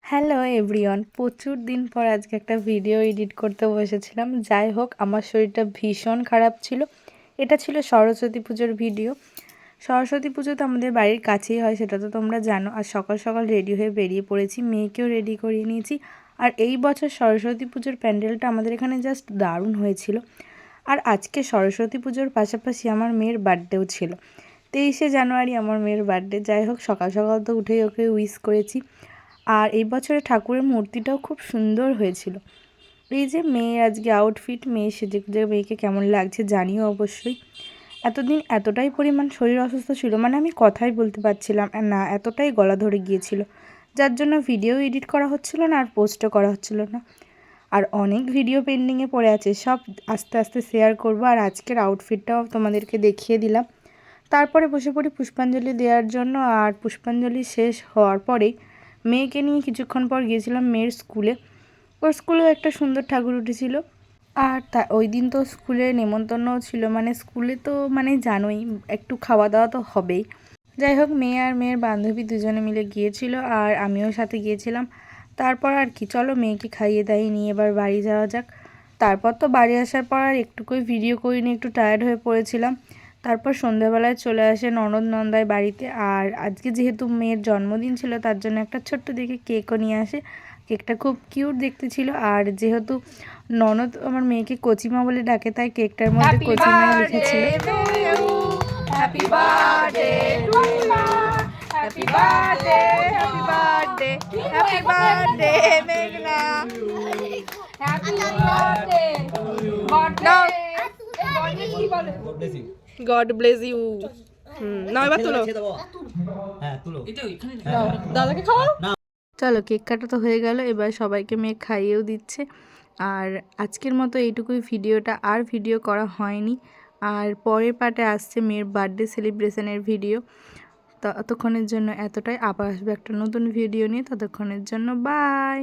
Hello everyone, প্রচুর দিন পর আজকে একটা ভিডিও এডিট করতে বসেছিলাম। যাই হোক, আমার শরীরটা ভীষণ খারাপ ছিল। এটা ছিল সরস্বতী পুজোর ভিডিও। সরস্বতী পুজো তো আমাদের বাড়ির কাছেই হয়, সেটা তো তোমরা জানো। আর সকাল সকাল রেডি হয়ে বেরিয়ে পড়েছি, মেয়েকেও রেডি করিয়ে নিয়েছি। আর এই বছর সরস্বতী পুজোর প্যান্ডেলটা আমাদের এখানে জাস্ট দারুণ হয়েছিল। আর আজকে সরস্বতী পুজোর পাশাপাশি আমার মেয়ের বার্থডেও ছিল। 23শে জানুয়ারি আমার মেয়ের বার্থডে। যাই হোক, সকাল সকাল তো উঠেই ওকে উইশ করেছি। আর এই বছরের ঠাকুরের মূর্তিটাও খুব সুন্দর হয়েছিল। এই যে মেয়ের আজকে আউটফিট, মেয়ে সেজে গুজে মেয়েকে কেমন লাগছে জানিও অবশ্যই। এতদিন এতটাই পরিমাণ শরীর অসুস্থ ছিল, মানে আমি কথাই বলতে পারছিলাম না, এতটাই গলা ধরে গিয়েছিল, যার জন্য ভিডিও এডিট করা হচ্ছিল না আর পোস্টও করা হচ্ছিল না। আর অনেক ভিডিও পেন্ডিংয়ে পড়ে আছে, সব আস্তে আস্তে শেয়ার করব। আর আজকের আউটফিটটাও তোমাদেরকে দেখিয়ে দিলাম। তারপরে বসে পড়ি পুষ্পাঞ্জলি দেওয়ার জন্য। আর পুষ্পাঞ্জলি শেষ হওয়ার পরেই মেয়েকে নিয়ে কিছুক্ষণ পর গিয়েছিলাম মেয়ের স্কুলে। ওর স্কুলেও একটা সুন্দর ঠাকুর উঠেছিল। আর ওই দিন তো স্কুলে নেমন্তন্নও ছিল, মানে স্কুলে তো মানে জানোই একটু খাওয়া দাওয়া তো হবেই। যাই হোক, মেয়ে আর মেয়ের বান্ধবী দুজনে মিলে গিয়েছিল, আর আমিও সাথে গিয়েছিলাম। তারপর আর কি, চলো মেয়েকে খাইয়ে দাইয়ে নিয়ে এবার বাড়ি যাওয়া যাক। তারপর তো বাড়ি আসার পর আর একটুকুই ভিডিও করিনি, একটু টায়ার্ড হয়ে পড়েছিলাম। তারপর সন্ধ্যাবেলায় চলে আসে ননদ নন্দাই বাড়িতে। আর আজকে যেহেতু মেয়ের জন্মদিন ছিল, তার জন্য একটা ছোট্ট দেখে কেকও নিয়ে আসে। কেকটা খুব কিউট দেখতে ছিল। আর যেহেতু ননদ আমার মেয়েকে কচিমা বলে ডাকে, তাই কেকটার মধ্যে কচিমাই লিখেছিল। Happy birthday to you, happy birthday, happy birthday, happy birthday মেঘনা, happy birthday. God bless you. না এবার তুলো, হ্যাঁ তুলো, দাদাকে খাওয়াও। চলো, কেক কাটা তো হয়ে গেল, এবার সবাইকে মেয়ে খাইয়েও দিচ্ছে। আর আজকের মতো এইটুকুই ভিডিওটা, আর ভিডিও করা হয়নি। আর পরের পার্টে আসছে মেয়ের বার্থডে সেলিব্রেশনের ভিডিও। ততক্ষণের জন্য এতটাই, আবার আসবে একটা নতুন ভিডিও নিয়ে। ততক্ষণের জন্য বাই।